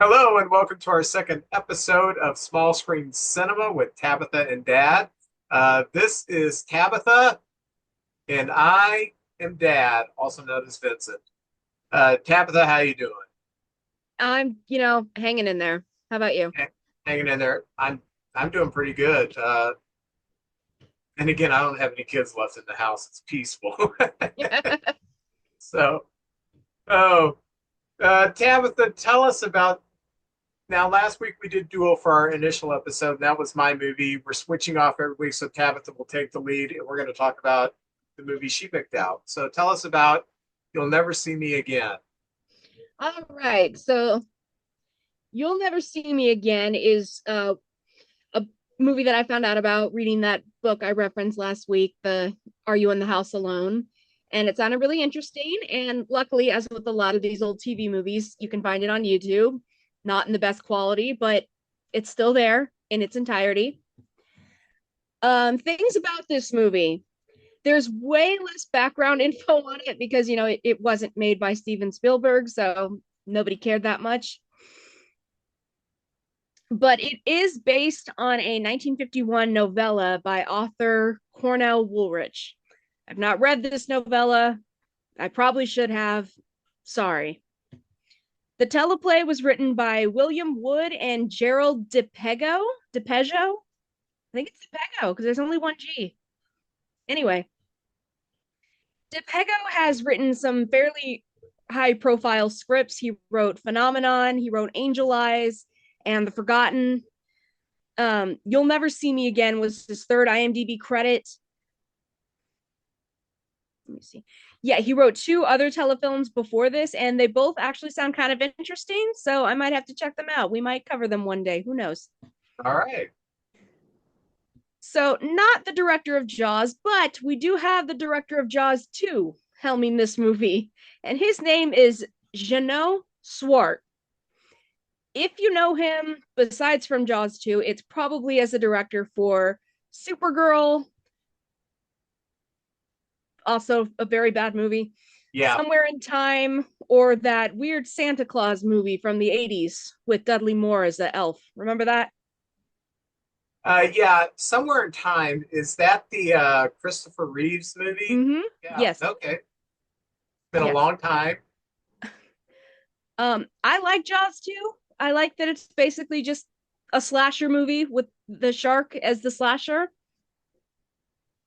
Hello and welcome to our second episode of Small Screen Cinema with Tabitha and Dad. This is Tabitha and I am Dad, also known as Vincent. Tabitha, how you doing? I'm hanging in there. How about you? Hanging in there. I'm doing pretty good. And again, I don't have any kids left in the house. It's peaceful. So, oh, Tabitha, tell us about. Now, last week we did Duo for our initial episode. And that was my movie. We're switching off every week, so Tabitha will take the lead, and we're going to talk about the movie she picked out. So tell us about You'll Never See Me Again. All right. So You'll Never See Me Again is a movie that I found out about reading that book I referenced last week, the Are You in the House Alone? And it sounded really interesting. And luckily, as with a lot of these old TV movies, you can find it on YouTube. Not in the best quality, but it's still there in its entirety. Things about this movie. There's way less background info on it because it wasn't made by Steven Spielberg, so nobody cared that much. But it is based on a 1951 novella by author Cornell Woolrich. I've not read this novella. I probably should have. Sorry. The teleplay was written by William Wood and Gerald DePego. DePejo? I think it's DePego because there's only one G. Anyway, DePego has written some fairly high profile scripts. He wrote Phenomenon, he wrote Angel Eyes, and The Forgotten. You'll Never See Me Again was his third IMDb credit. Let me see. Yeah, he wrote two other telefilms before this, and they both actually sound kind of interesting. So I might have to check them out. We might cover them one day. Who knows? All right. So, not the director of Jaws, but we do have the director of Jaws 2 helming this movie, and his name is Jeannot Swart. If you know him, besides from Jaws 2, it's probably as a director for Supergirl, also a very bad movie, Yeah. Somewhere in Time, or that weird Santa Claus movie from the 80s with Dudley Moore as the elf. Remember that? Yeah. Somewhere in Time. Is that the Christopher Reeves movie? Mm-hmm. Yeah. Yes. Okay. Been a Yes. long time. I like Jaws too. I like that it's basically just a slasher movie with the shark as the slasher.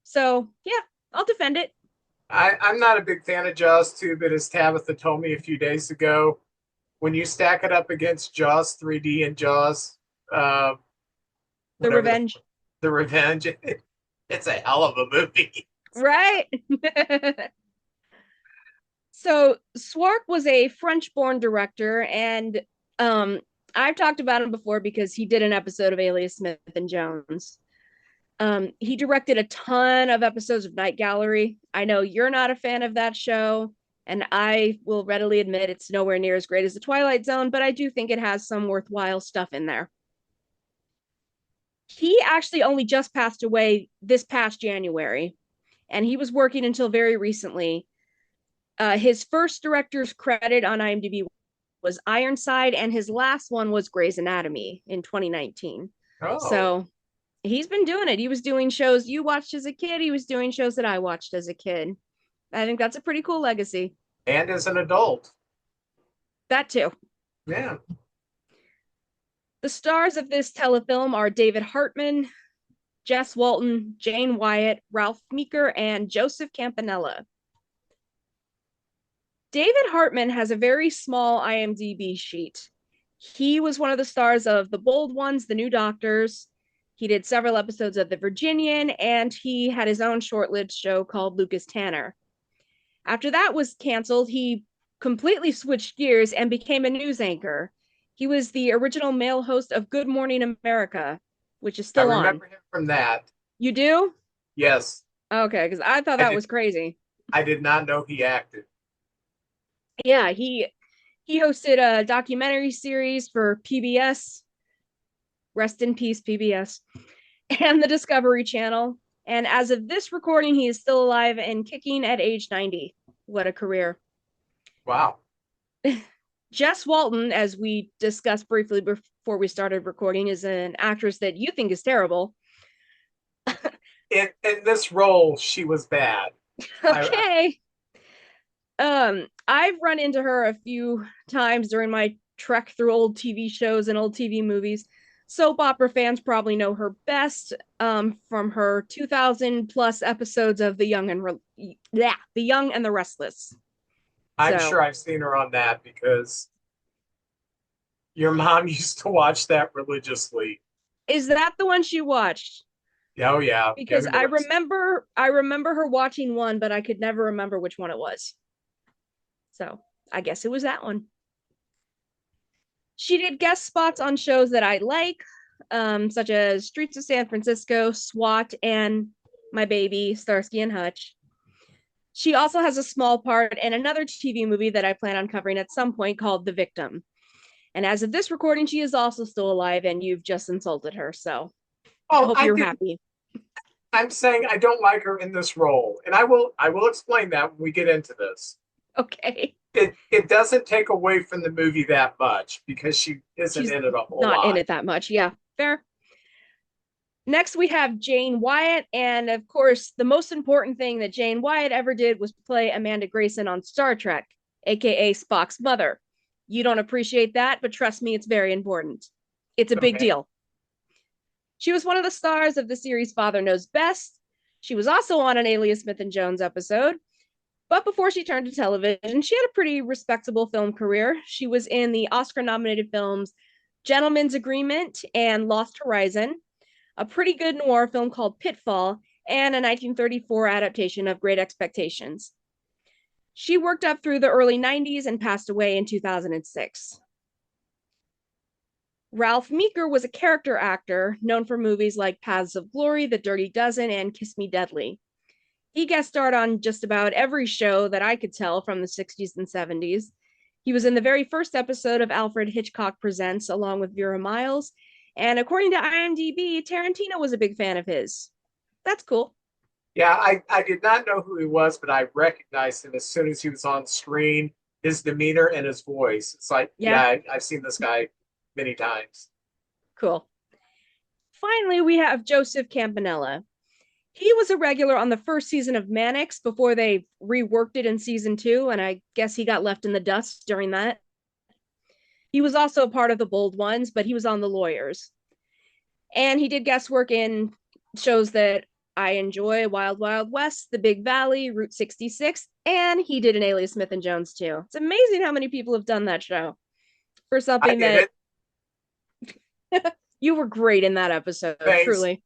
So yeah, I'll defend it. I'm not a big fan of Jaws 2, but as Tabitha told me a few days ago, when you stack it up against Jaws 3D and Jaws, uh, The whatever Revenge. the Revenge, it's a hell of a movie. Right? So Swark was a French-born director, and um, I've talked about him before because he did an episode of Alias Smith and Jones. He directed a ton of episodes of Night Gallery. I know you're not a fan of that show, and I will readily admit it's nowhere near as great as The Twilight Zone, but I do think it has some worthwhile stuff in there. He actually only just passed away this past January, and he was working until very recently. His first director's credit on IMDb was Ironside, and his last one was Grey's Anatomy in 2019. Oh, So he's been doing it. He was doing shows you watched as a kid. He was doing shows that I watched as a kid. I think that's a pretty cool legacy. and as an adult. That too. Yeah. The stars of this telefilm are David Hartman, Jess Walton, Jane Wyatt, Ralph Meeker, and Joseph Campanella. David Hartman has a very small IMDb sheet. He was one of the stars of The Bold Ones, The New Doctors. He did several episodes of The Virginian, and he had his own short lived show called Lucas Tanner. After that was canceled, he completely switched gears and became a news anchor. He was the original male host of Good Morning America, which is I still on. remember him from that. You do? Yes. Okay, because I thought I that did was crazy. I did not know he acted. Yeah, he hosted a documentary series for PBS. Rest in peace, PBS, and the Discovery Channel. And as of this recording, he is still alive and kicking at age 90. What a career. Wow. Jess Walton, as we discussed briefly before we started recording, is an actress that you think is terrible. In this role, she was bad. I Okay. I've run into her a few times during my trek through old TV shows and old TV movies. Soap opera fans probably know her best from her 2000 plus episodes of The Young and the Restless. I'm So, sure I've seen her on that because your mom used to watch that religiously. is that the one she watched? Oh yeah, Young Because and the Rest. I remember her watching one, but I could never remember which one it was. So, I guess it was that one. She did guest spots on shows that I like, such as Streets of San Francisco, SWAT, and My Baby, Starsky and Hutch. She also has a small part in another TV movie that I plan on covering at some point called The Victim. And as of this recording, she is also still alive, and you've just insulted her. So I Oh, hope I you're didn't. happy. I'm saying I don't like her in this role, and I will explain that when we get into this. Okay. It doesn't take away from the movie that much because she isn't She's in it a whole not in lot. it that much. Yeah, fair. Next, we have Jane Wyatt. And of course, the most important thing that Jane Wyatt ever did was play Amanda Grayson on Star Trek, AKA Spock's mother. You don't appreciate that, but trust me, it's very important. It's a big Okay. deal. She was one of the stars of the series Father Knows Best. She was also on an Alias Smith and Jones episode. But before she turned to television, she had a pretty respectable film career. She was in the Oscar nominated films Gentleman's Agreement and Lost Horizon, a pretty good noir film called Pitfall, and a 1934 adaptation of Great Expectations. She worked up through the early 90s and passed away in 2006. Ralph Meeker was a character actor known for movies like Paths of Glory, The Dirty Dozen, and Kiss Me Deadly. He guest starred on just about every show that I could tell from the 60s and 70s. He was in the very first episode of Alfred Hitchcock Presents along with Vera Miles. And according to IMDb, Tarantino was a big fan of his. That's cool. Yeah, I did not know who he was, but I recognized him as soon as he was on screen. His demeanor and his voice. It's like, Yeah, yeah, I've seen this guy many times. cool. Finally, we have Joseph Campanella. He was a regular on the first season of Mannix before they reworked it in season two, and I guess he got left in the dust during that. He was also a part of the Bold Ones, but he was on the Lawyers. And he did guest work in shows that I enjoy: Wild Wild West, The Big Valley, Route 66, and he did an Alias Smith and Jones too. It's amazing how many people have done that show for I something did that it. you were great in that episode, Thanks. truly.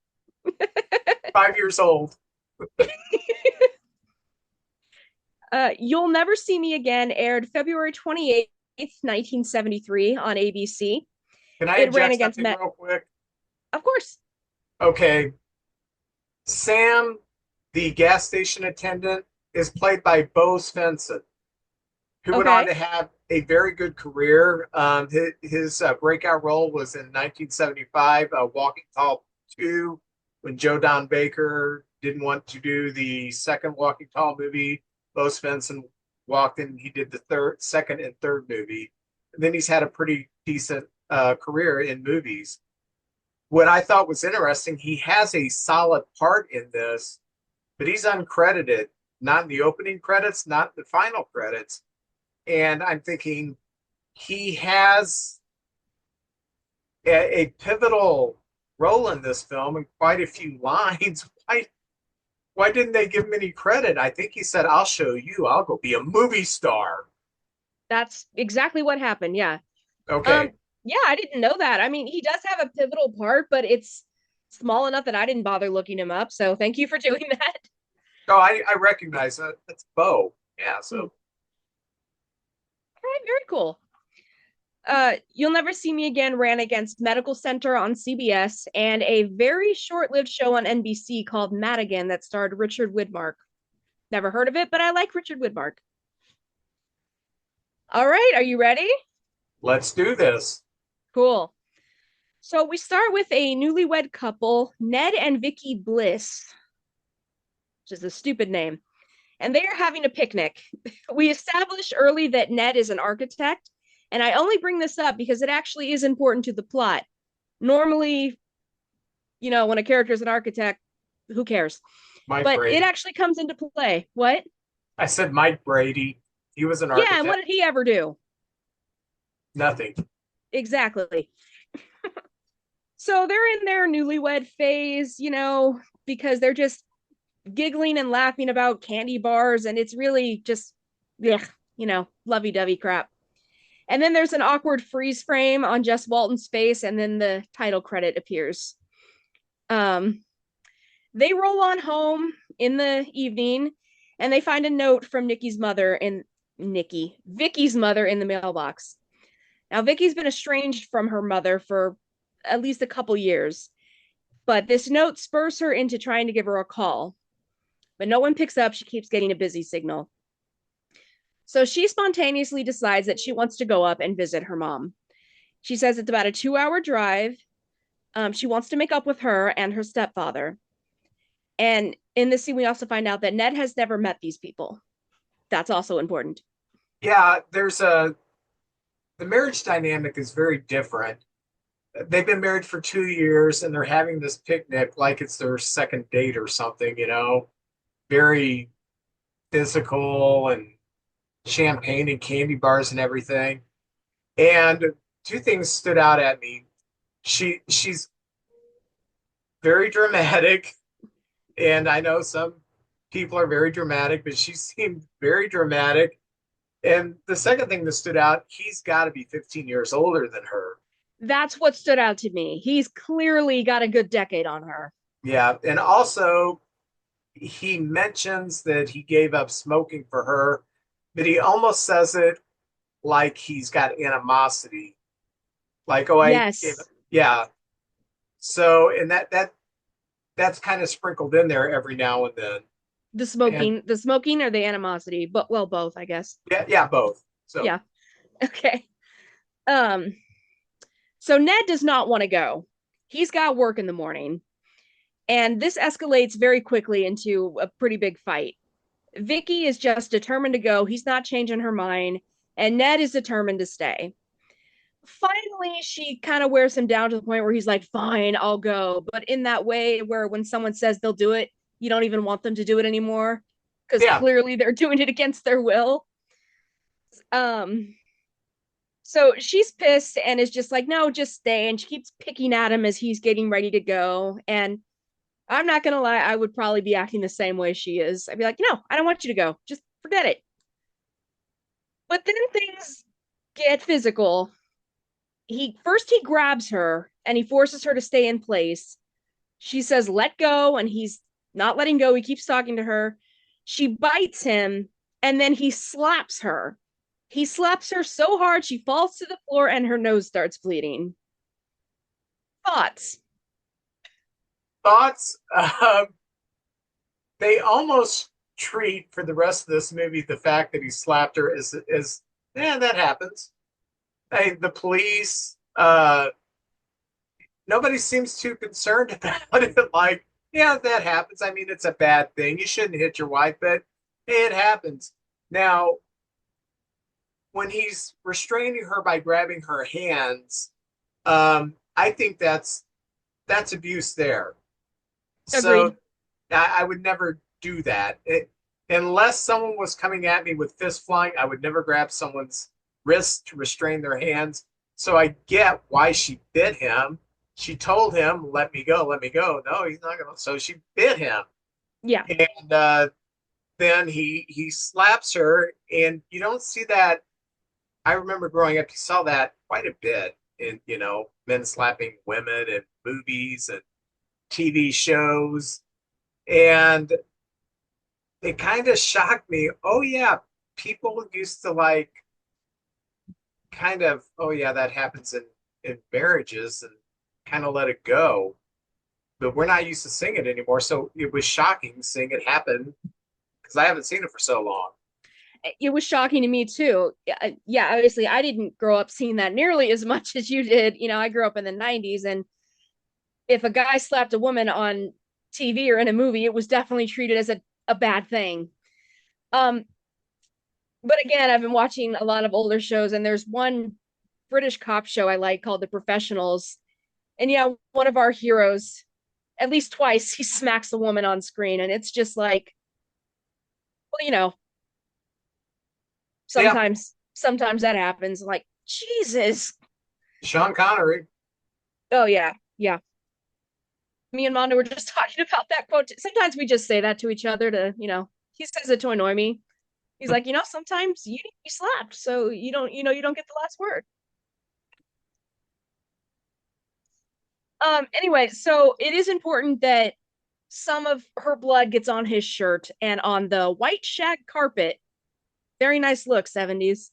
5 years old. You'll Never See Me Again aired February 28th, 1973 on ABC. Can I It ran inject against something Met. real quick? Of course. Okay. Sam, the gas station attendant, is played by Bo Svensson, who went on Okay. to have a very good career. His breakout role was in 1975, Walking Tall 2, when Joe Don Baker didn't want to do the second Walking Tall movie. Bo Svensson walked in, he did the second and third movie. And then he's had a pretty decent career in movies. What I thought was interesting, he has a solid part in this, but he's uncredited, not in the opening credits, not in the final credits. And I'm thinking he has a pivotal role in this film and quite a few lines. Why didn't they give him any credit? I think he said, I'll show you. I'll go be a movie star. That's exactly what happened. Yeah. Um, Okay. yeah, I didn't know that. I mean, he does have a pivotal part, but it's small enough that I didn't bother looking him up. So thank you for doing that. Oh, I recognize that. That's Bo. Yeah. Hmm. So, All right, very cool. You'll Never See Me Again ran against Medical Center on CBS and a very short-lived show on NBC called Madigan that starred Richard Widmark. Never heard of it, but I like Richard Widmark. All right, are you ready? let's do this. Cool. So we start with a newlywed couple, Ned and Vicky Bliss, which is a stupid name, and they are having a picnic. We establish early that Ned is an architect And I only bring this up because it actually is important to the plot. Normally, when a character is an architect, who cares? Mike But it Brady. actually comes into play. What? I said Mike Brady. He was an Yeah, and what architect. did he ever do? Nothing. Exactly. So they're in their newlywed phase, because they're just giggling and laughing about candy bars, and it's really just, yeah, lovey dovey crap. And then there's an awkward freeze frame on Jess Walton's face, and then the title credit appears. Um, they roll on home in the evening, and they find a note from Vicky's mother in the mailbox. Now, Vicky's been estranged from her mother for at least a couple years, but this note spurs her into trying to give her a call. But no one picks up. She keeps getting a busy signal. So she spontaneously decides that she wants to go up and visit her mom. She says it's about a 2 hour drive. She wants to make up with her and her stepfather. And in this scene, we also find out that Ned has never met these people. That's also important. Yeah, the marriage dynamic is very different. They've been married for 2 years and they're having this picnic like it's their second date or something, very physical and champagne and candy bars and everything. And two things stood out at me. She's very dramatic, and I know some people are very dramatic, but she seemed very dramatic. And the second thing that stood out, he's got to be 15 years older than her. That's what stood out to me. He's clearly got a good decade on her. Yeah, and also he mentions that he gave up smoking for her, but he almost says it like he's got animosity. Like, oh, I gave it. Yes, Yeah. So, and that's kind of sprinkled in there every now and then. And the smoking or the animosity, but well, both, I guess. yeah, yeah, both. So, Yeah. Okay. Um, so Ned does not want to go. He's got work in the morning, and this escalates very quickly into a pretty big fight. Vicky is just determined to go. He's not changing her mind, and Ned is determined to stay. Finally, she kind of wears him down to the point where he's like, "Fine, I'll go." But in that way where when someone says they'll do it, you don't even want them to do it anymore because yeah, clearly they're doing it against their will. Um, So she's pissed and is just like, no, just stay. And she keeps picking at him as he's getting ready to go. And I'm not going to lie, I would probably be acting the same way she is. I'd be like, no, I don't want you to go. Just forget it. But then things get physical. He grabs her and he forces her to stay in place. She says, let go. And he's not letting go. He keeps talking to her. She bites him and then he slaps her. He slaps her so hard she falls to the floor and her nose starts bleeding. Thoughts? thoughts. They almost treat for the rest of this movie the fact that he slapped her as yeah, that happens. Hey, the police, nobody seems too concerned about it. Like, yeah, that happens. I mean, it's a bad thing. You shouldn't hit your wife, but hey, it happens. Now, when he's restraining her by grabbing her hands, I think that's abuse there. So Agreed. I would never do that. Unless someone was coming at me with fist flying, I would never grab someone's wrist to restrain their hands. So I get why she bit him. She told him, let me go, let me go. No, he's not going to. So she bit him. Yeah, And then he slaps her. And you don't see that. I remember growing up, you saw that quite a bit in, men slapping women in movies and TV shows. And it kind of shocked me. Oh yeah, people used to like kind of, oh yeah, that happens in marriages and kind of let it go. But we're not used to seeing it anymore. So it was shocking seeing it happen because I haven't seen it for so long. it was shocking to me too. Yeah, obviously, I didn't grow up seeing that nearly as much as you did. I grew up in the 90s, and if a guy slapped a woman on TV or in a movie, it was definitely treated as a bad thing. Um, but again, I've been watching a lot of older shows, and there's one British cop show I like called The Professionals. And yeah, one of our heroes, at least twice, he smacks a woman on screen. And it's just like, well, Yeah, sometimes that happens. Like, Jesus. Sean Connery. Oh yeah. Yeah. Me and Mondo were just talking about that quote. Sometimes we just say that to each other to, he says it to annoy me. He's like, sometimes you need to be slapped, so you don't get the last word. Anyway, so it is important that some of her blood gets on his shirt and on the white shag carpet. Very nice look, 70s.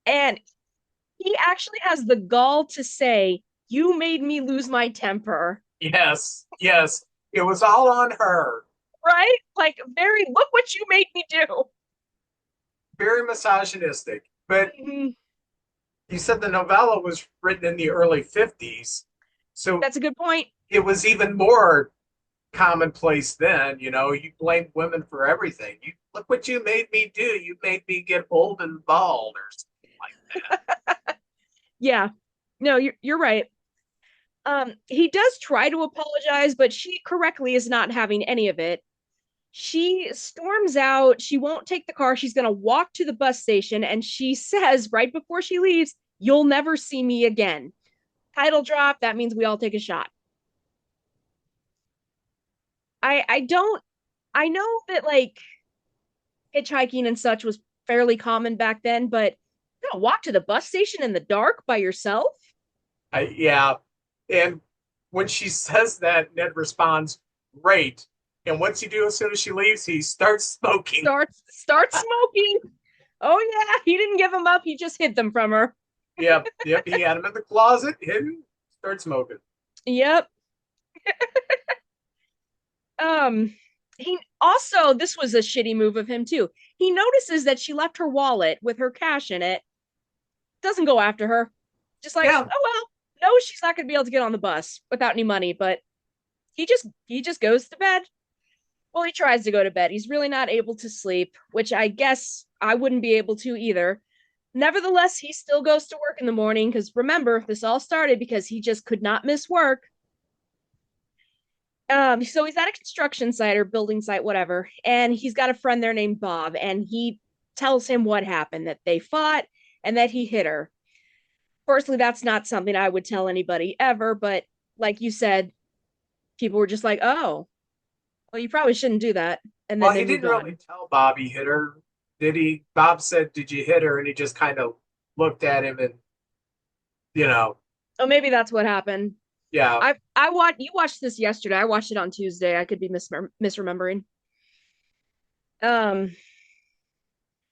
And he actually has the gall to say, "You made me lose my temper." Yes, yes. It was all on her. Right? Like, very, look what you made me do. Very misogynistic. But Mhm. you said the novella was written in the early 50s. So That's a good point. it was even more commonplace then. You blame women for everything. You look what you made me do. You made me get old and bald or something like that. Yeah. No, you're right. He does try to apologize, but she correctly is not having any of it. She storms out. She won't take the car. She's going to walk to the bus station, and she says right before she leaves, "You'll never see me again." Title drop. That means we all take a shot. I don't. I know that like hitchhiking and such was fairly common back then, but you know, walk to the bus station in the dark by yourself. Yeah. And when she says that, Ned responds, "Great." And what's he do as soon as she leaves? He starts smoking. Start smoking. Oh yeah, he didn't give them up. He just hid them from her. Yep, yep. He had him in the closet, hidden, start smoking. Yep. Um, he also, this was a shitty move of him too. He notices that she left her wallet with her cash in it. Doesn't go after her. Just like, Yeah, oh well, no, she's not gonna be able to get on the bus without any money. But he just goes to bed. Well, he tries to go to bed. He's really not able to sleep, which I guess I wouldn't be able to either. Nevertheless, he still goes to work in the morning because remember, this all started because he just could not miss work. So he's at a construction site or building site, whatever, and he's got a friend there named Bob, and he tells him what happened, that they fought and that he hit her. Firstly, that's not something I would tell anybody ever, but like you said, people were just like, "Oh, well, you probably shouldn't do that," and well, then they he didn't moved really on. tell Bob he hit her, did he? Bob said, "Did you hit her?" And he just kind of looked at him and, you know, Oh, maybe that's what happened. yeah, I watched you watched this yesterday. I watched it on Tuesday. I could be misremembering. Um,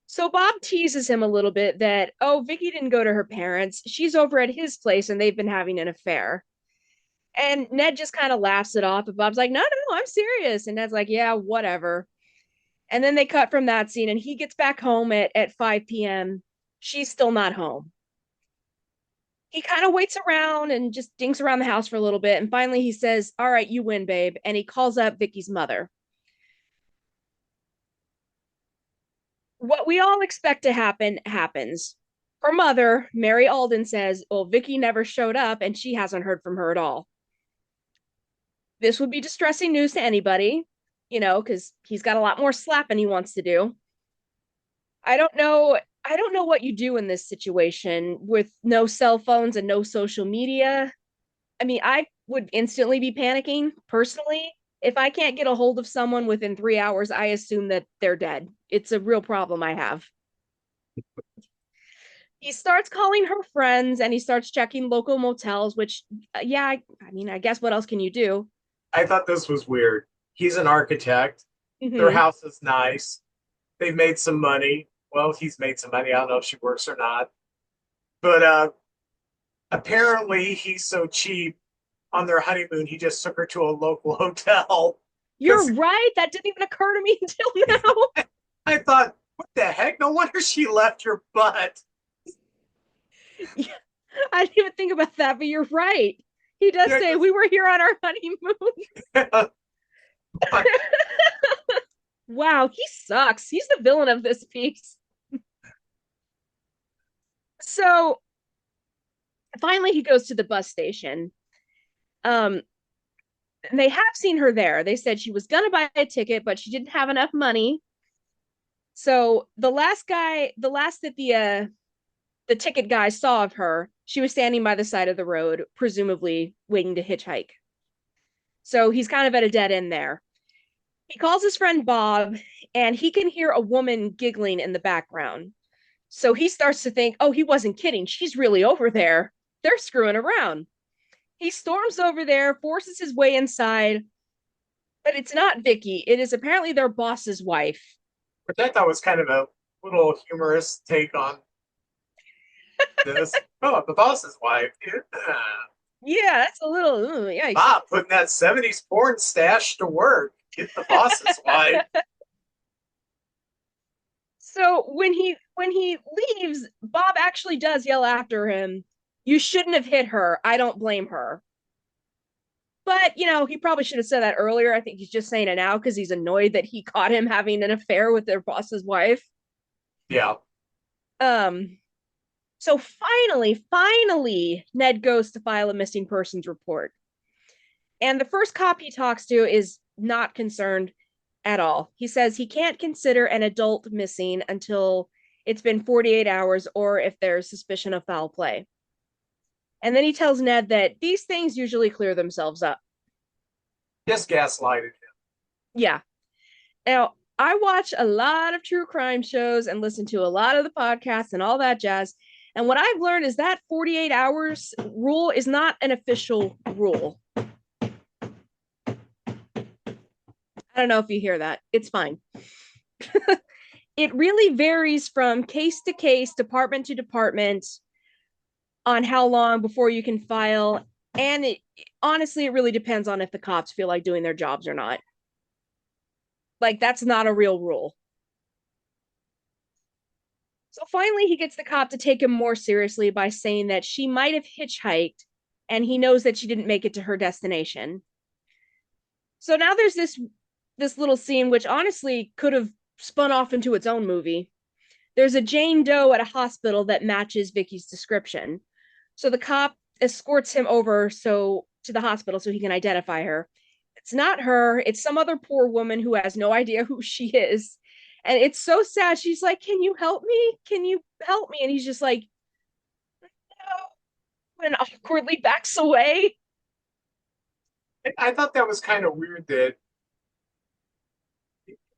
so Bob teases him a little bit that, oh, Vicky didn't go to her parents. She's over at his place and they've been having an affair. And Ned just kind of laughs it off. But Bob's like, no, no, I'm serious. And Ned's like, yeah, whatever. And then they cut from that scene and he gets back home at 5 p.m. She's still not home. He kind of waits around and just dinks around the house for a little bit. And finally he says, all right, you win, babe. And he calls up Vicky's mother. What we all expect to happen happens. Her mother, Mary Alden, says, well, Vicky never showed up and she hasn't heard from her at all. This would be distressing news to anybody, because he's got a lot more slapping he wants to do. I don't know. I don't know what you do in this situation with no cell phones and no social media. I mean, I would instantly be panicking personally. If I can't get a hold of someone within 3 hours, I assume that they're dead. It's a real problem I have. He starts calling her friends and he starts checking local motels, which, yeah, I mean, I guess what else can you do? I thought this was weird. He's an architect. Their Mm-hmm. house is nice. They've made some money. Well, he's made some money. I don't know if she works or not. But apparently he's so cheap on their honeymoon, he just took her to a local hotel. You're Because right. That didn't even occur to me until now. I thought, what the heck? No wonder she left your butt. Yeah, I didn't even think about that, but you're right. He does Yeah, say because we were here on our honeymoon. Wow, he sucks. He's the villain of this piece. So Finally, he goes to the bus station. Um, they have seen her there. They said she was gonna buy a ticket, but she didn't have enough money. So the last that the ticket guy saw of her, she was standing by the side of the road, presumably waiting to hitchhike. So he's kind of at a dead end there. He calls his friend Bob, and he can hear a woman giggling in the background. So he starts to think, oh, he wasn't kidding. She's really over there. They're screwing around. He storms over there, forces his way inside, but it's not Vicky. It is apparently their boss's wife. Which I thought was kind of a little humorous take on this. Oh, the boss's wife. Yeah. Yeah, that's a little yikes. Bob putting that 70s porn stash to work. Get the boss's wife. So when he leaves, Bob actually does yell after him, "You shouldn't have hit her. I don't blame her." But, he probably should have said that earlier. I think he's just saying it now because he's annoyed that he caught him having an affair with their boss's wife. Yeah. Um, so finally, Ned goes to file a missing persons report. And the first cop he talks to is not concerned at all. He says he can't consider an adult missing until it's been 48 hours or if there's suspicion of foul play. And then he tells Ned that these things usually clear themselves up. Just gaslighted him. Yeah. Now, I watch a lot of true crime shows and listen to a lot of the podcasts and all that jazz. And what I've learned is that 48 hours rule is not an official rule. I don't know if you hear that. It's fine. It really varies from case to case, department to department on how long before you can file. And honestly, it really depends on if the cops feel like doing their jobs or not. Like, that's not a real rule. So finally, he gets the cop to take him more seriously by saying that she might have hitchhiked and he knows that she didn't make it to her destination. So now there's this little scene which honestly could have spun off into its own movie. There's a Jane Doe at a hospital that matches Vicky's description. So the cop escorts him over to the hospital so he can identify her. It's not her, it's some other poor woman who has no idea who she is. And it's so sad. She's like, "Can you help me? Can you help me?" And he's just like, "No," and awkwardly backs away. I thought that was kind of weird that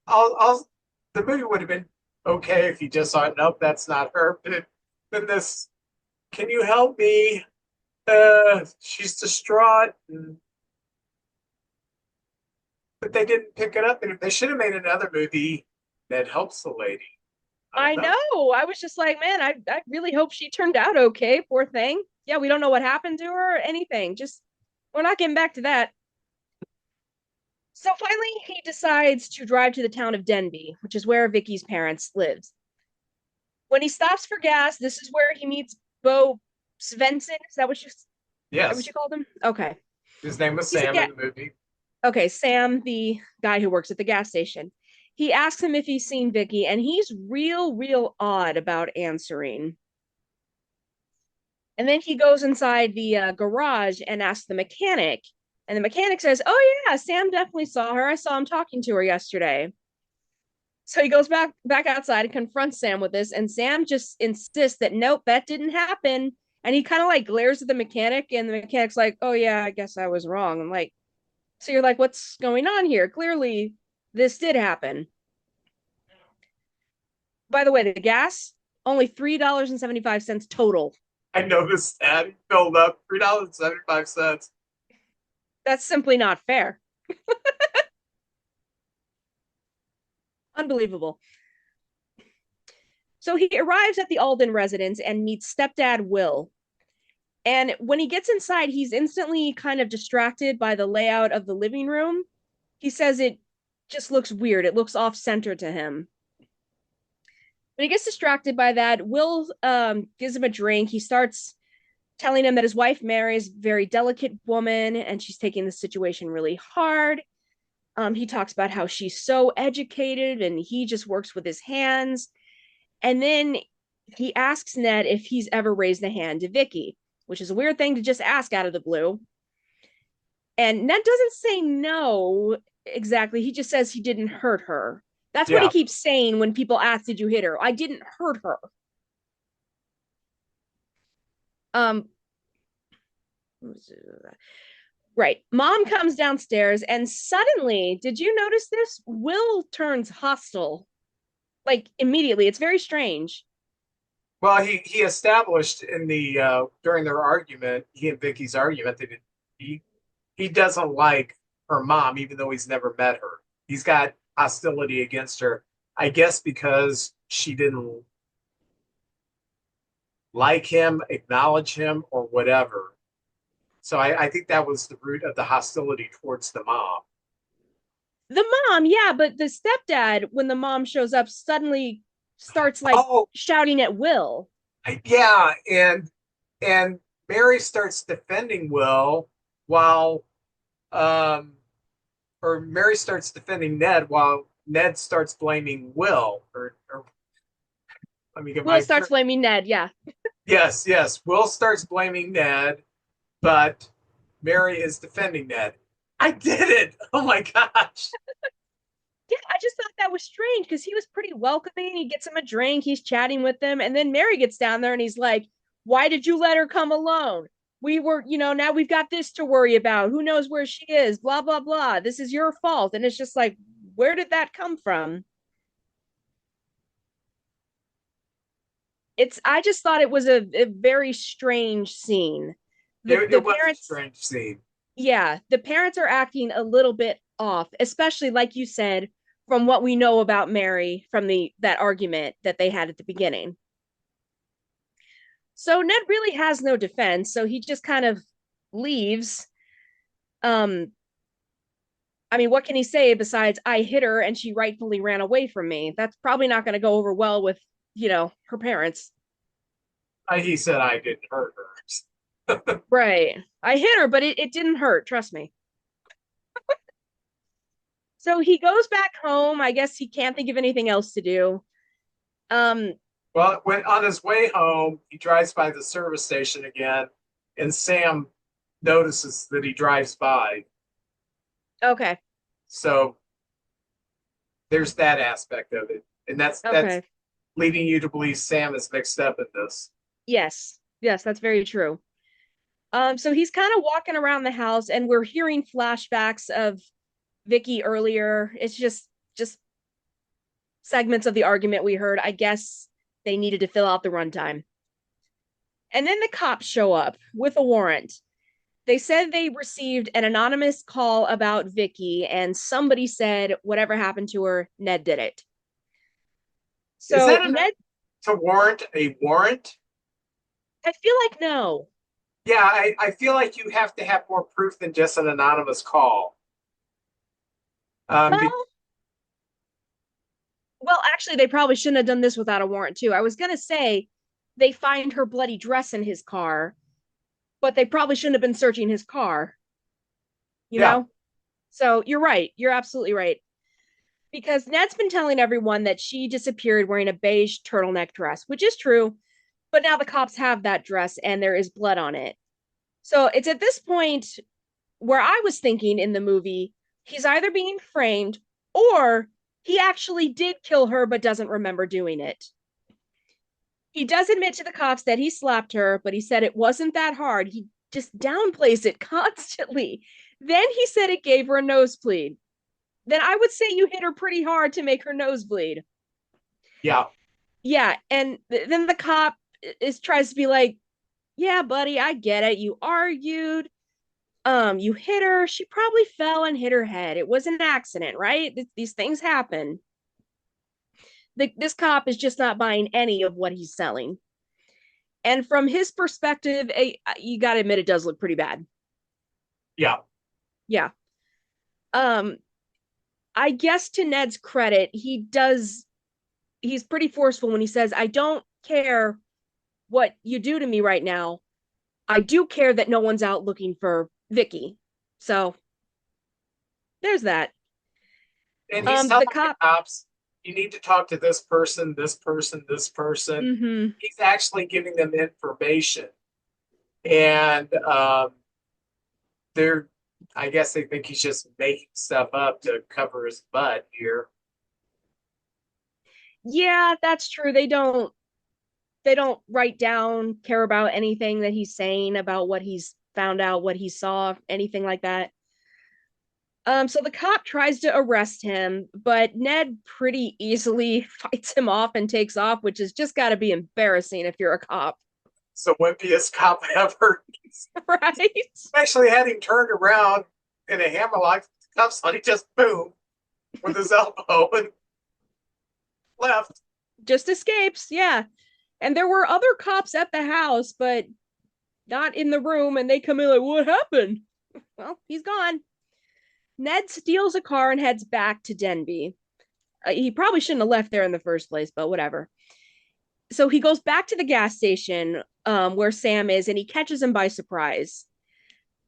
I'll the movie would have been okay if you just saw it. Nope, that's not her. But then this, can you help me? She's distraught. But they didn't pick it up. And if they should have made another movie that helps the lady. I I don't know. know. I was just like, man, I really hope she turned out okay. Poor thing. Yeah, we don't know what happened to her or anything. Just, we're not getting back to that. So finally, he decides to drive to the town of Denby, which is where Vicky's parents lived. When he stops for gas, this is where he meets Bo Svensson. Is that what Yes, you called him? Okay. his name was He's a Sam in the movie. okay, Sam, the guy who works at the gas station. He asks him if he's seen Vicky, and he's real odd about answering. And then he goes inside the garage and asks the mechanic. And the mechanic says, "Oh yeah, Sam definitely saw her. I saw him talking to her yesterday." So he goes back outside and confronts Sam with this, and Sam just insists that nope, that didn't happen. And he kind of like glares at the mechanic, and the mechanic's like, "Oh yeah, I guess I was wrong." I'm like, so you're like, "What's going on here? Clearly, this did happen." By the way, the gas only $3.75 total. I noticed that he filled up $3.75. That's simply not fair. Unbelievable. So he arrives at the Alden residence and meets stepdad Will. And when he gets inside, he's instantly kind of distracted by the layout of the living room. He says it just looks weird. It looks off center to him. When he gets distracted by that, Will gives him a drink. He starts telling him that his wife Mary is a very delicate woman and she's taking the situation really hard. He talks about how she's so educated and he just works with his hands. And then he asks Ned if he's ever raised a hand to Vicky. which is a weird thing to just ask out of the blue. And Ned doesn't say no exactly. He just says he didn't hurt her. That's what he Yeah. keeps saying when people ask, "Did you hit her?" I didn't hurt her. Um, right. Mom comes downstairs, and suddenly, did you notice this? Will turns hostile, like immediately. It's very strange. Well, he established in the during their argument, he and Vicky's argument, that he he doesn't like her mom, even though he's never met her. He's got hostility against her, I guess, because she didn't like him, acknowledge him, or whatever. So I think that was the root of the hostility towards the mom. The mom, yeah, but the stepdad, when the mom shows up, suddenly starts like Oh, shouting at Will. yeah, and Mary starts defending Will while um or Mary starts defending Ned while Ned starts blaming Will or let me get Will my starts blaming Ned, yeah. yes. Will starts blaming Ned, but Mary is defending Ned. I did it. Oh my gosh. Yeah, I just thought that was strange because he was pretty welcoming. He gets him a drink, he's chatting with them, and then Mary gets down there and he's like, "Why did you let her come alone? We were, now we've got this to worry about. Who knows where she is? Blah, blah, blah. This is your fault." And it's just like, where did that come from? I just thought it was a very strange scene. The It was a parents, strange scene. yeah, the parents are acting a little bit off, especially like you said, from what we know about Mary from the that argument that they had at the beginning. So Ned really has no defense, so he just kind of leaves. Um, I mean, what can he say besides "I hit her and she rightfully ran away from me"? That's probably not going to go over well with, her parents. He said I didn't hurt her. Right. I hit her, but it didn't hurt, trust me. So he goes back home. I guess he can't think of anything else to do. Um, Well, when on his way home, he drives by the service station again, and Sam notices that he drives by. okay. So there's that aspect of it, and that's Okay. leading you to believe Sam is mixed up in this. Yes. Yes, that's very true. So he's kind of walking around the house and we're hearing flashbacks of Vicky earlier. It's just segments of the argument we heard. I guess they needed to fill out the runtime. And then the cops show up with a warrant. They said they received an anonymous call about Vicky and somebody said whatever happened to her, Ned did it. Is So that enough Ned, to warrant a warrant? I feel like no. Yeah, I feel like you have to have more proof than just an anonymous call. Be, Well, well, actually, they probably shouldn't have done this without a warrant too. I was gonna say they find her bloody dress in his car, but they probably shouldn't have been searching his car, you yeah, know? So you're right. You're absolutely right. Because Ned's been telling everyone that she disappeared wearing a beige turtleneck dress, which is true, but now the cops have that dress and there is blood on it. So it's at this point where I was thinking in the movie, he's either being framed or he actually did kill her but doesn't remember doing it. He does admit to the cops that he slapped her, but he said it wasn't that hard. He just downplays it constantly. Then he said it gave her a nosebleed. Then I would say you hit her pretty hard to make her nosebleed. yeah. Yeah, and then the cop is tries to be like, "Yeah, buddy, I get it. You argued. You hit her. She probably fell and hit her head. It was an accident, right? These things happen." This cop is just not buying any of what he's selling. And from his perspective, you got to admit it does look pretty bad. Yeah. Yeah. Um, I guess to Ned's credit, he's pretty forceful when he says, "I don't care what you do to me right now. I do care that no one's out looking for Vicky." So there's that. And he's The telling the cop. cops, you need to talk to this person, this person, this person. Mm-hmm. He's actually giving them information. And they're, I guess they think he's just making stuff up to cover his butt here. Yeah, that's true. They don't write down, care about anything that he's saying about what he's found out, what he saw, anything like that. So the cop tries to arrest him, but Ned pretty easily fights him off and takes off, which has just got to be embarrassing if you're a cop, So wimpiest cop ever. right? Actually had him turned around in a hammerlock, cuffs on. He just boom with his elbow and left. Just escapes, yeah. And there were other cops at the house, but not in the room, and they come in like, "What happened?" Well, he's gone. Ned steals a car and heads back to Denby. He probably shouldn't have left there in the first place, but whatever. So he goes back to the gas station where Sam is, and he catches him by surprise.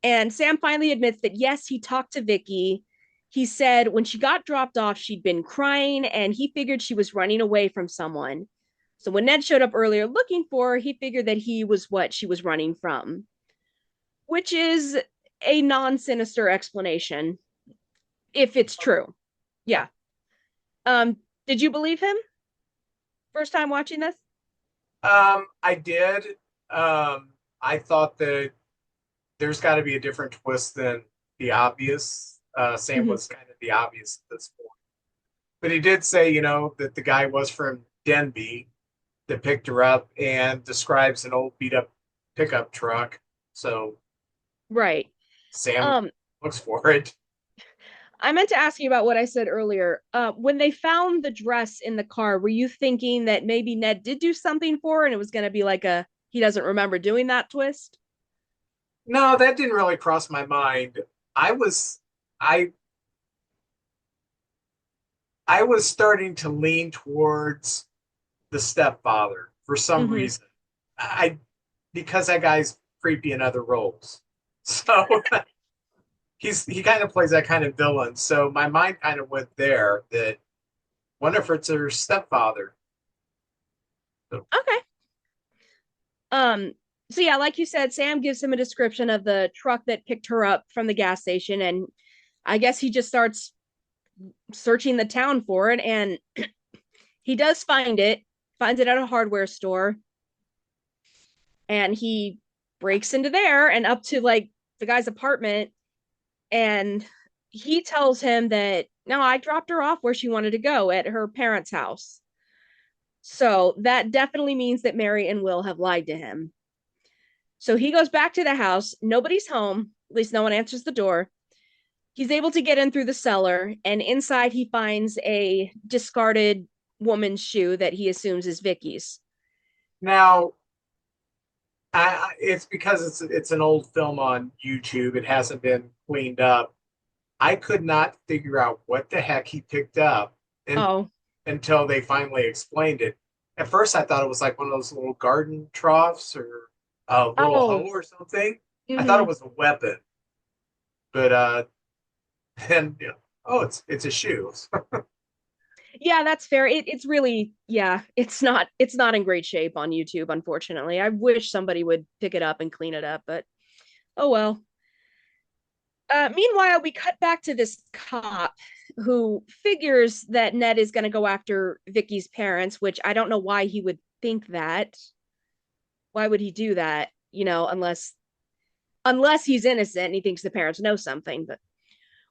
And Sam finally admits that yes, he talked to Vicky. He said when she got dropped off, she'd been crying, and he figured she was running away from someone. So when Ned showed up earlier looking for her, he figured that he was what she was running from, which is a non-sinister explanation if it's true. Yeah. Um, did you believe him first time watching this? I did. I thought that there's got to be a different twist than the obvious. Sam Mm-hmm. was kind of the obvious at this point. But he did say, that the guy was from Denby that picked her up and describes an old beat up pickup truck. So Right. Sam Um, looks for it. I meant to ask you about what I said earlier. When they found the dress in the car, were you thinking that maybe Ned did do something for her and it was going to be like a he doesn't remember doing that twist? No, that didn't really cross my mind. I was I I was starting to lean towards the stepfather for some Mm-hmm. reason. I because that guy's creepy in other roles. So he kind of plays that kind of villain. So my mind kind of went there that wonder if it's her stepfather. So, Okay. Um, so yeah, like you said, Sam gives him a description of the truck that picked her up from the gas station, and I guess he just starts searching the town for it, and he does find it, finds it at a hardware store, and he breaks into there and up to like the guy's apartment, and he tells him that no, I dropped her off where she wanted to go at her parents' house. So that definitely means that Mary and Will have lied to him. So he goes back to the house. Nobody's home. At least no one answers the door. He's able to get in through the cellar, and inside he finds a discarded woman's shoe that he assumes is Vicky's. now it's because it's an old film on YouTube. It hasn't been cleaned up. I could not figure out what the heck he picked up and, Oh, until they finally explained it. At first, I thought it was like one of those little garden troughs or a little hoe oh, or something. I thought it mm-hmm. was a weapon, but then oh, it's a shoe. Yeah, that's fair. It's really, yeah, it's not in great shape on YouTube, unfortunately. I wish somebody would pick it up and clean it up, but oh well. Meanwhile, we cut back to this cop who figures that Ned is going to go after Vicky's parents, which I don't know why he would think that. Why would he do that? Unless he's innocent and he thinks the parents know something, but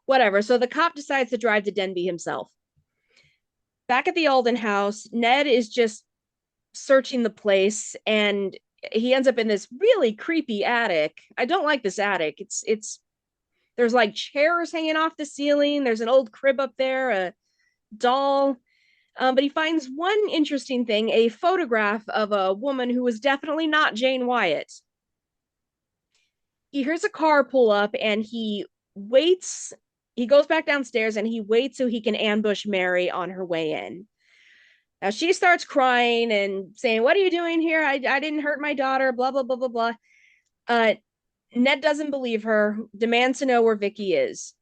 whatever. So the cop decides to drive to Denby himself. Back at the Alden house, Ned is just searching the place and he ends up in this really creepy attic. I don't like this attic. It's there's like chairs hanging off the ceiling. There's an old crib up there, a doll. But he finds one interesting thing, a photograph of a woman who was definitely not Jane Wyatt. He hears a car pull up and he waits. He goes back downstairs and he waits so he can ambush Mary on her way in. Now she starts crying and saying, "What are you doing here? I didn't hurt my daughter, blah, blah, blah, blah, blah." Uh, Ned doesn't believe her, demands to know where Vicky is.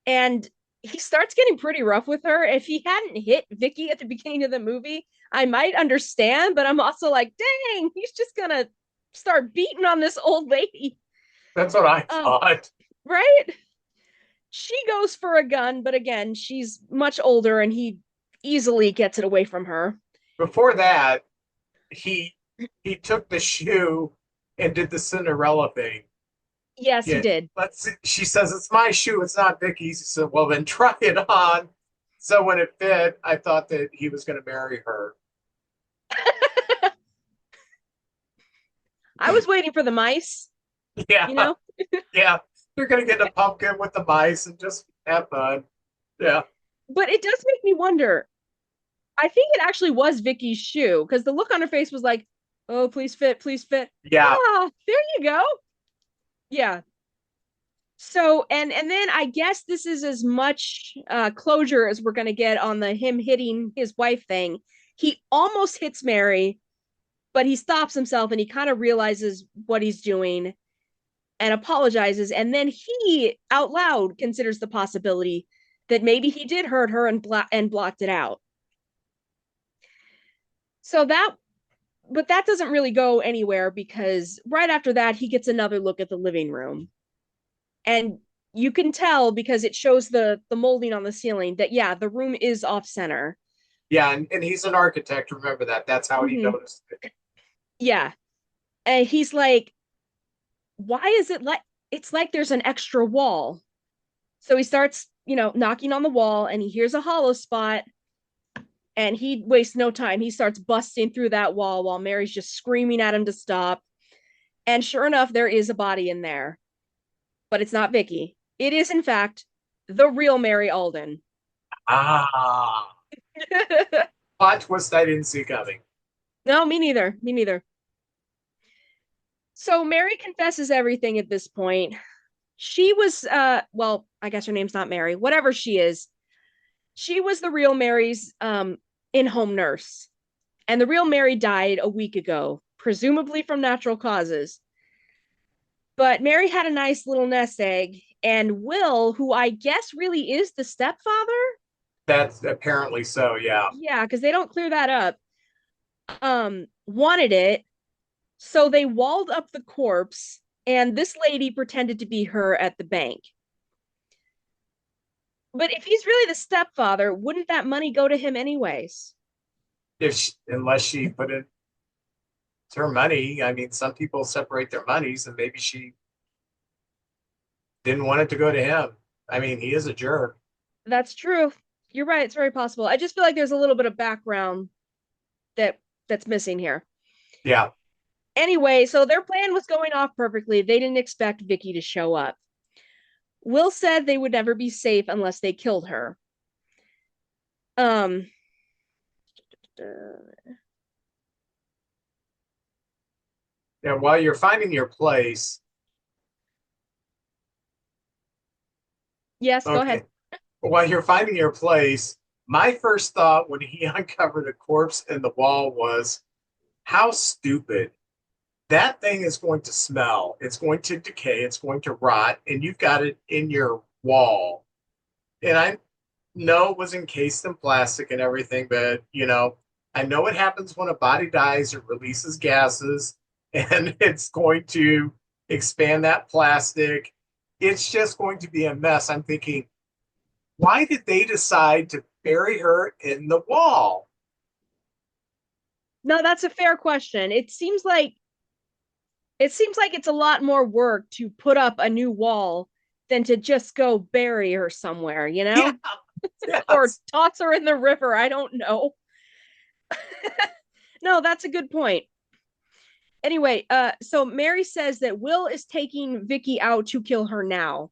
And he starts getting pretty rough with her. If he hadn't hit Vicky at the beginning of the movie, I might understand, but I'm also like, dang, he's just gonna. start beating on this old lady. That's what I Um, thought. right? She goes for a gun, but again, she's much older and he easily gets it away from her. Before that, he he took the shoe and did the Cinderella thing. Yes, he Yeah, did. let's see. She says it's my shoe, it's not Vicky's. He said, well, then try it on. So when it fit, I thought that he was going to marry her. I was waiting for the mice, Yeah, you know? yeah. They're going to get a pumpkin with the mice and just have fun. Yeah, But it does make me wonder. I think it actually was Vicky's shoe because the look on her face was like, "Oh, please fit, please fit." yeah. Ah, there you go. Yeah. So and then I guess this is as much closure as we're gonna get on the him hitting his wife thing. He almost hits Mary, but he stops himself and he kind of realizes what he's doing and apologizes. And then he out loud considers the possibility that maybe he did hurt her and blocked it out. So that, but that doesn't really go anywhere because right after that, he gets another look at the living room. And you can tell because it shows the molding on the ceiling that, yeah, the room is off center. Yeah, and he's an architect. Remember that. That's how he Mm-hmm. noticed it. Yeah. And he's like, why is it like, it's like there's an extra wall. So he starts, knocking on the wall and he hears a hollow spot and he wastes no time. He starts busting through that wall while Mary's just screaming at him to stop. And sure enough, there is a body in there, but it's not Vicky. It is, in fact, the real Mary Alden. Ah, plot twist I didn't see coming. No, me neither. Me neither. So Mary confesses everything at this point. She was, well, I guess her name's not Mary, whatever she is. She was the real Mary's in-home nurse. And the real Mary died a week ago, presumably from natural causes. But Mary had a nice little nest egg, and Will, who I guess really is the stepfather, That's apparently so. Yeah, yeah, because they don't clear that up, wanted it. So they walled up the corpse, and this lady pretended to be her at the bank. But if he's really the stepfather, wouldn't that money go to him anyways? if she, unless she put it her money. I mean, some people separate their monies, and maybe she didn't want it to go to him. I mean, he is a jerk. That's true. You're right. It's very possible. I just feel like there's a little bit of background that that's missing here. Yeah. Anyway, so their plan was going off perfectly. They didn't expect Vicky to show up. Will said they would never be safe unless they killed her. Um Yeah. While you're finding your place, yes, go ahead. okay. While you're finding your place, my first thought when he uncovered a corpse in the wall was, how stupid. That thing is going to smell. It's going to decay. It's going to rot, and you've got it in your wall. And I know it was encased in plastic and everything, but I know what happens when a body dies. It releases gases, and it's going to expand that plastic. It's just going to be a mess. I'm thinking, why did they decide to bury her in the wall? No, that's a fair question. It seems like it's a lot more work to put up a new wall than to just go bury her somewhere, Yeah, or yes. toss her in the river. I don't know. No, that's a good point. Anyway, so Mary says that Will is taking Vicky out to kill her now,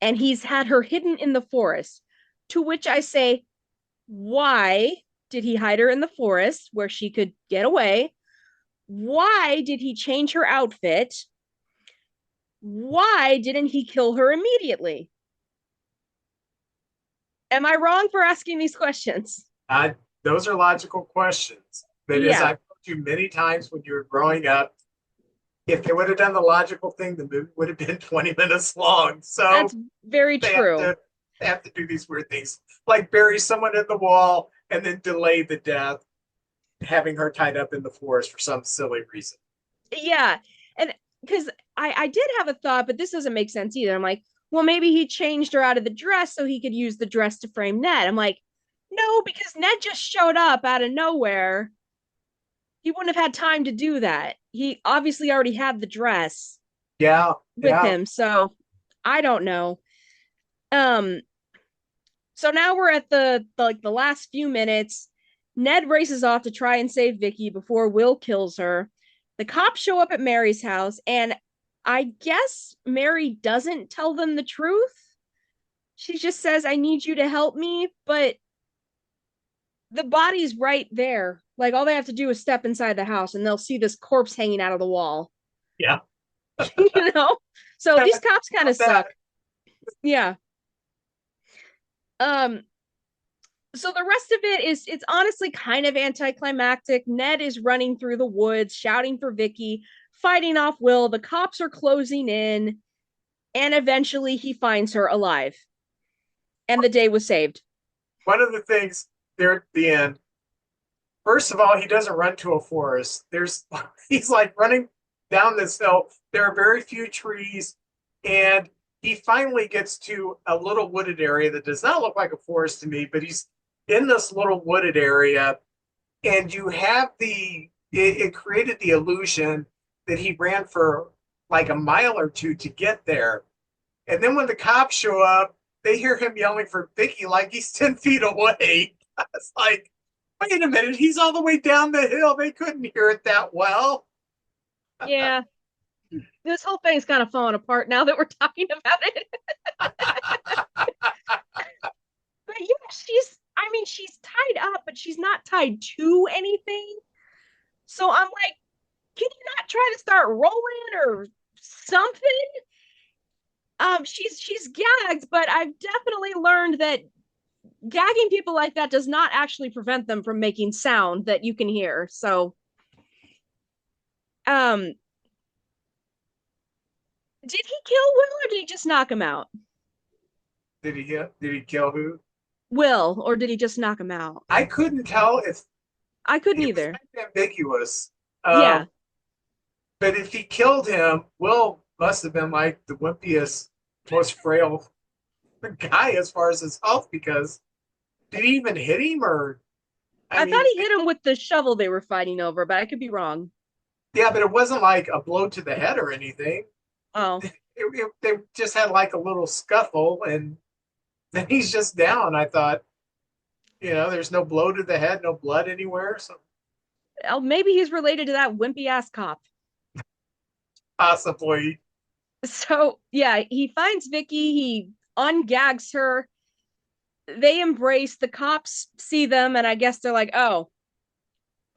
and he's had her hidden in the forest. To which I say, why did he hide her in the forest where she could get away? Why did he change her outfit? Why didn't he kill her immediately? Am I wrong for asking these questions? I, those are logical questions. But as Yeah, I've told you many times when you were growing up, if they would have done the logical thing, the movie would have been 20 minutes long. that's So very they have true. to they have to do these weird things, like bury someone in the wall and then delay the death, having her tied up in the forest for some silly reason. Yeah. And because I did have a thought, but this doesn't make sense either. I'm like, well, maybe he changed her out of the dress so he could use the dress to frame Ned. I'm like, no, because Ned just showed up out of nowhere. He wouldn't have had time to do that. He obviously already had the dress Yeah, with yeah. him. So I don't know. Um, so now we're at the last few minutes. Ned races off to try and save Vicky before Will kills her. The cops show up at Mary's house, and I guess Mary doesn't tell them the truth. She just says, I need you to help me, but the body's right there. Like all they have to do is step inside the house and they'll see this corpse hanging out of the wall. Yeah. you know? So these cops kind of That. suck. Yeah. Um, so the rest of it is it's honestly kind of anticlimactic. Ned is running through the woods, shouting for Vicky, fighting off Will. The cops are closing in, and eventually he finds her alive. And the day was saved. One of the things there at the end, first of all, he doesn't run to a forest. There's he's like running down this hill. There are very few trees, and he finally gets to a little wooded area that does not look like a forest to me, but he's in this little wooded area, and you have it created the illusion that he ran for like a mile or two to get there. And then when the cops show up, they hear him yelling for Vicky like he's 10 feet away. It's like, wait a minute, he's all the way down the hill. They couldn't hear it that well. Yeah. This whole thing's kind of falling apart now that we're talking about it. But yeah, I mean, she's tied up, but she's not tied to anything. So I'm like, can you not try to start rolling or something? She's gagged, but I've definitely learned that gagging people like that does not actually prevent them from making sound that you can hear. So, um, did he kill Will or did he just knock him out? Did he kill who? Will, or did he just knock him out? I couldn't tell if I couldn't it was either. kind of ambiguous. Yeah, But if he killed him, Will must have been like the wimpiest, most frail guy as far as his health because did he even hit him or I I thought mean he hit him with the shovel they were fighting over, but I could be wrong. yeah, but it wasn't like a blow to the head or anything. Oh, They just had like a little scuffle and then he's just down. I thought, there's no blow to the head, no blood anywhere. So oh, maybe he's related to that wimpy ass cop. possibly, So yeah, he finds Vicky. He ungags her. They embrace. The cops see them, and I guess they're like, "Oh,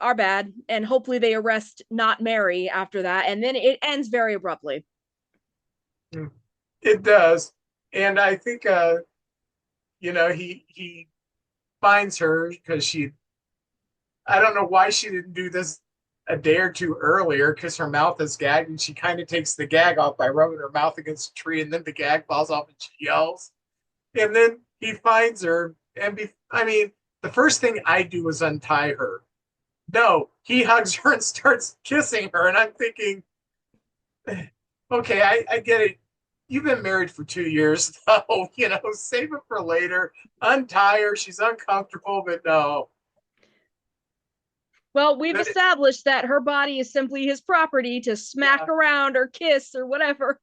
our bad." And hopefully they arrest not Mary after that. And then it ends very abruptly. it does. And I think, he finds her because I don't know why she didn't do this a day or two earlier because her mouth is gagged and she kind of takes the gag off by rubbing her mouth against a tree and then the gag falls off and she yells. And then he finds her I mean, the first thing I do is untie her. No, he hugs her and starts kissing her. And I'm thinking, okay, I get it. You've been married for 2 years, though, save it for later. Untie her. She's uncomfortable, but no. Well, we've But established that her body is simply his property to smack yeah, around or kiss or whatever.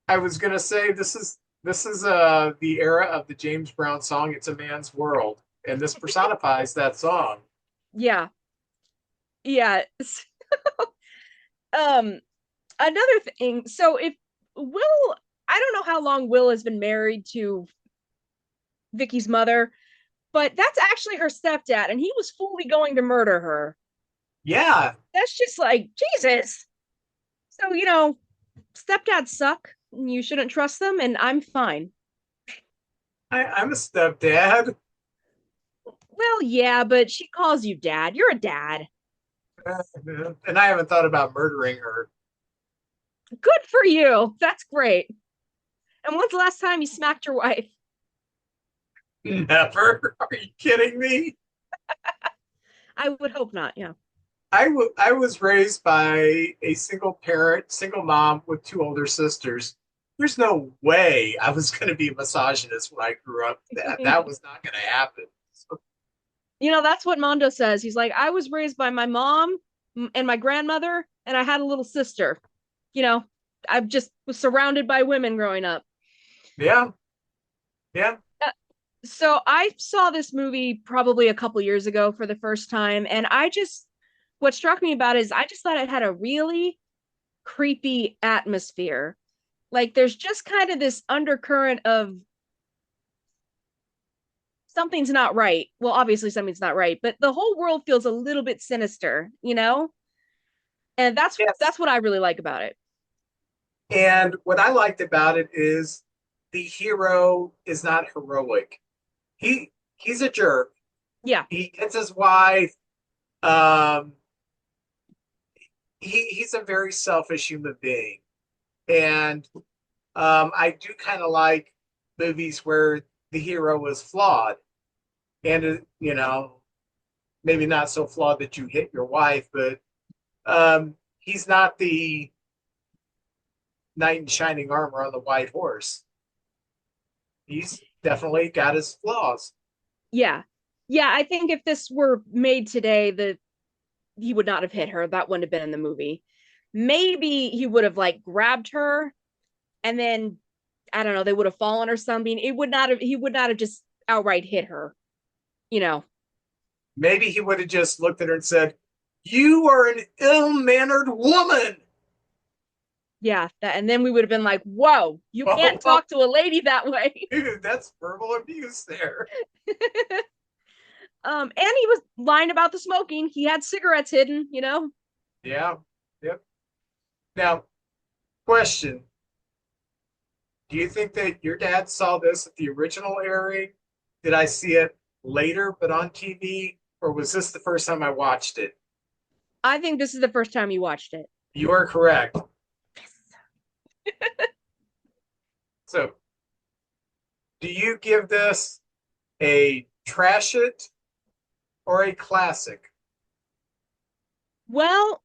I was gonna say this is the era of the James Brown song "It's a Man's World," and this personifies that song. Yeah. Yeah. um Another thing, so if Will, I don't know how long Will has been married to Vicky's mother, but that's actually her stepdad, and he was fully going to murder her. Yeah, That's just like Jesus. So, stepdads suck, and you shouldn't trust them, and I'm fine. I'm a stepdad, Well, yeah, but she calls you dad. You're a dad. and I haven't thought about murdering her. Good for you. That's great. And when's the last time you smacked your wife? Never. Are you kidding me? I would hope not. Yeah. I was raised by a single parent, single mom with two older sisters. There's no way I was going to be a misogynist when I grew up. That was not going to happen. So, That's what Mondo says. He's like, I was raised by my mom and my grandmother, and I had a little sister. You know, I just was surrounded by women growing up. yeah, yeah, So I saw this movie probably a couple years ago for the first time, and what struck me about it is I just thought it had a really creepy atmosphere. Like there's just kind of this undercurrent of something's not right. Well, obviously something's not right, but the whole world feels a little bit sinister. And that's yes. that's what I really like about it. And what I liked about it is the hero is not heroic. He's a jerk. Yeah. He gets his wife. Um, he's a very selfish human being, and I do kind of like movies where the hero is flawed, and maybe not so flawed that you hit your wife, but he's not the knight in shining armor on the white horse. He's definitely got his flaws. Yeah. Yeah, I think if this were made today, the he would not have hit her. That wouldn't have been in the movie. Maybe he would have like grabbed her and then I don't know, they would have fallen or something. It would not have he would not have just outright hit her, you know. Maybe he would have just looked at her and said, "You are an ill-mannered woman." Yeah, that and then we would have been like, "Whoa, you Well, can't talk to a lady that way." that's verbal abuse there. And he was lying about the smoking. He had cigarettes hidden. Yeah. Yep. Now, question: do you think that your dad saw this at the original airing? Did I see it later, but on TV, or was this the first time I watched it? I think this is the first time you watched it. You are correct. So, do you give this a trash it or a classic? Well,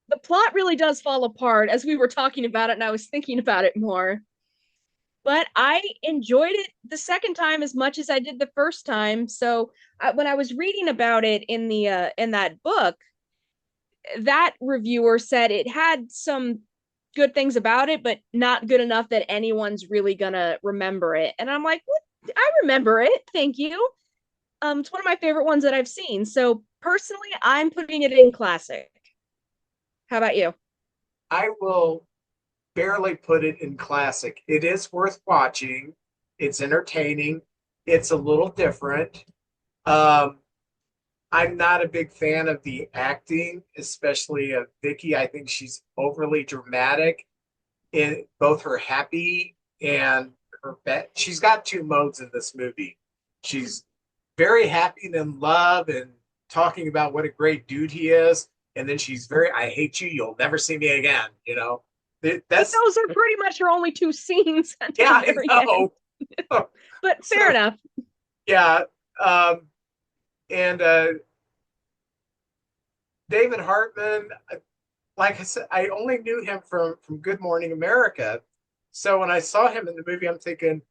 the plot really does fall apart as we were talking about it and I was thinking about it more. But I enjoyed it the second time as much as I did the first time. So when I was reading about it in that book, that reviewer said it had some good things about it, but not good enough that anyone's really gonna remember it. And I'm like, what? I remember it. Thank you. It's one of my favorite ones that I've seen. So personally, I'm putting it in classic. How about you? I will barely put it in classic. It is worth watching. It's entertaining. It's a little different. Um, I'm not a big fan of the acting, especially of Vicky. I think she's overly dramatic in both her happy and her bad. She's got two modes in this movie. She's very happy and in love and talking about what a great dude he is. And then she's very, I hate you. You'll never see me again. But That's, those are pretty much her only two scenes at the yeah, very I end. know. But fair So, enough. yeah. And David Hartman, like I said, I only knew him from Good Morning America. So when I saw him in the movie, I'm thinking,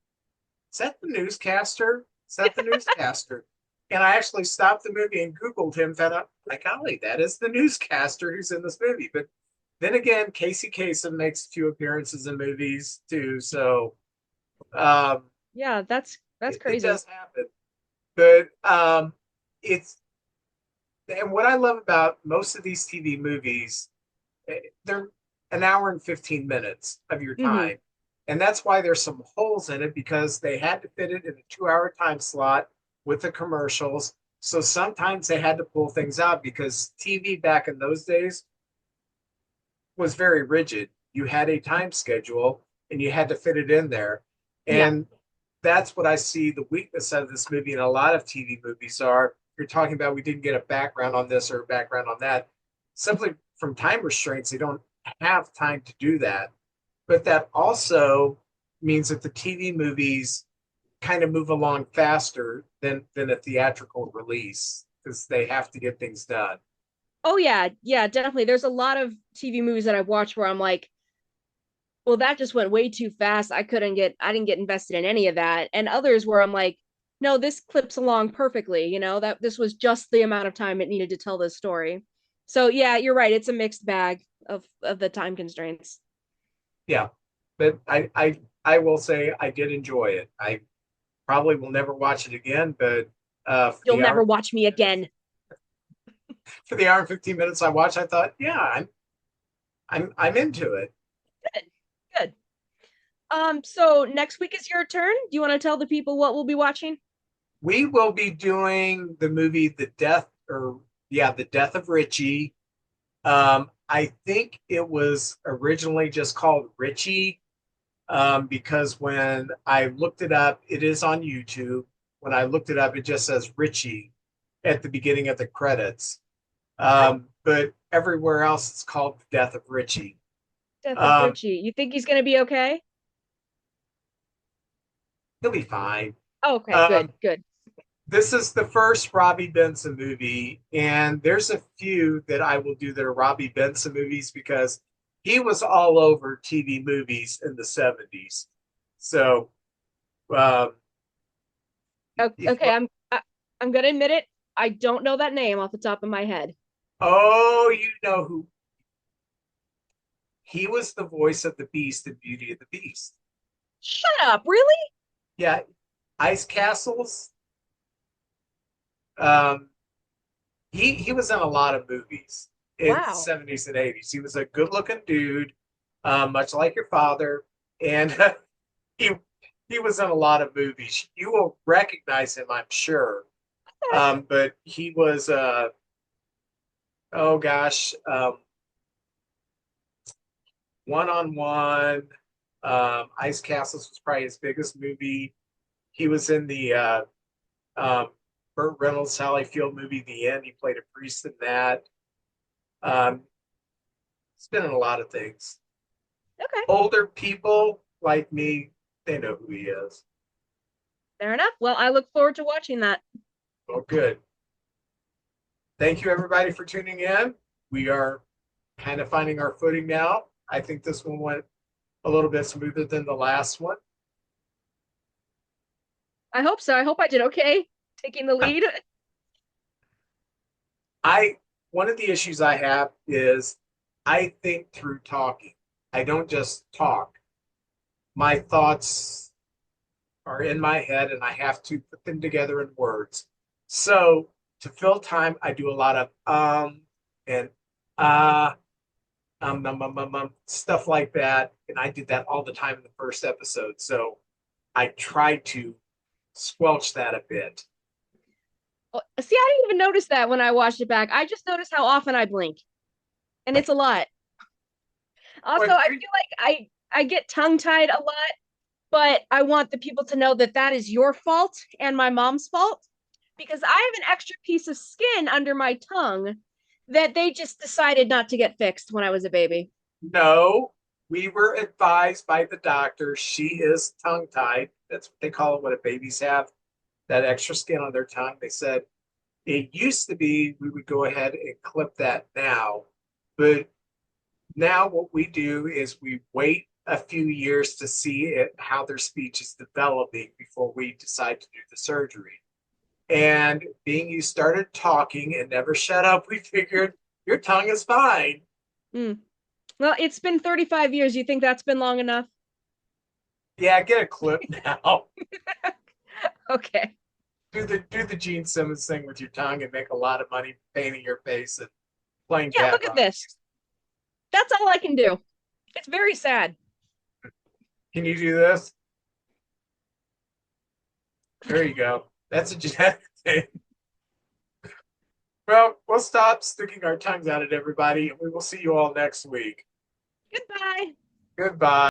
is that the newscaster? Is that the newscaster? And I actually stopped the movie and Googled him, found out, like, golly, that is the newscaster who's in this movie. But then again, Casey Kasem makes a few appearances in movies too. So um, Yeah, that's it crazy. does happen. But it's, and what I love about most of these TV movies, they're an hour and 15 minutes of your Mm-hmm. time. And that's why there's some holes in it because they had to fit it in a 2 hour time slot with the commercials. So sometimes they had to pull things out because TV back in those days was very rigid. You had a time schedule and you had to fit it in there. Yeah. And that's what I see the weakness of this movie and a lot of TV movies are. You're talking about we didn't get a background on this or a background on that. Simply from time restraints, they don't have time to do that. But that also means that the TV movies kind of move along faster than a theatrical release because they have to get things done. Oh yeah, yeah, definitely. There's a lot of TV movies that I've watched where I'm like, well, that just went way too fast. I didn't get invested in any of that. And others where I'm like, no, this clips along perfectly, that this was just the amount of time it needed to tell this story. So yeah, you're right. It's a mixed bag of the time constraints. Yeah, but I will say I did enjoy it. I probably will never watch it again, but You'll never watch me again. for the hour and 15 minutes I watched, I thought, yeah, I'm into it. Good. Good. So next week is your turn. Do you want to tell the people what we'll be watching? We will be doing the movie The Death of Richie. I think it was originally just called Richie, because when I looked it up, it is on YouTube. When I looked it up, it just says Richie at the beginning of the credits. But everywhere else, it's called The Death of Richie. Death of Um, Richie. You think he's gonna be okay? he'll be fine. Okay, Um, good, good. this is the first Robbie Benson movie, and there's a few that I will do that are Robbie Benson movies because he was all over TV movies in the 70s. So, um, if Okay, I'm gonna admit it. I don't know that name off the top of my head. oh, you know who he was, the voice of the Beast in Beauty and the Beast. Shut up, really? Yeah, Ice Castles. Um, he was in a lot of movies in the Wow. 70s and 80s. He was a good looking dude, much like your father, and he he was in a lot of movies. You will recognize him, I'm sure. But he was oh gosh, One on One. Ice Castles was probably his biggest movie. He was in the um, Burt Reynolds Sally Field movie, The End. He played a priest in that. Um, he's been in a lot of things. Okay, Older people like me, they know who he is. fair enough. Well, I look forward to watching that. Well, good. Thank you, everybody, for tuning in. We are kind of finding our footing now. I think this one went a little bit smoother than the last one. I hope so. I hope I did okay taking the lead. I One of the issues I have is I think through talking. I don't just talk. My thoughts are in my head and I have to put them together in words. So to fill time, I do a lot of and uh stuff like that. And I did that all the time in the first episode. So I tried to squelch that a bit. See, I didn't even notice that when I watched it back. I just noticed how often I blink, and it's a lot. Also, But I feel like I get tongue tied a lot, but I want the people to know that that is your fault and my mom's fault because I have an extra piece of skin under my tongue that they just decided not to get fixed when I was a baby. no, we were advised by the doctor she is tongue tied. That's what they call it when babies have that extra skin on their tongue. They said it used to be we would go ahead and clip that now, but now what we do is we wait a few years to see how their speech is developing before we decide to do the surgery. And being you started talking and never shut up, we figured your tongue is fine. Mm. Well, it's been 35 years. You think that's been long enough? Yeah, get a clip now. Okay. Do the Gene Simmons thing with your tongue and make a lot of money painting your face and playing Yeah, Pat look at Rock. this. That's all I can do. It's very sad. Can you do this? There you go. That's a genetic thing. Well, we'll stop sticking our tongues out at everybody, and we will see you all next week. Goodbye. Goodbye.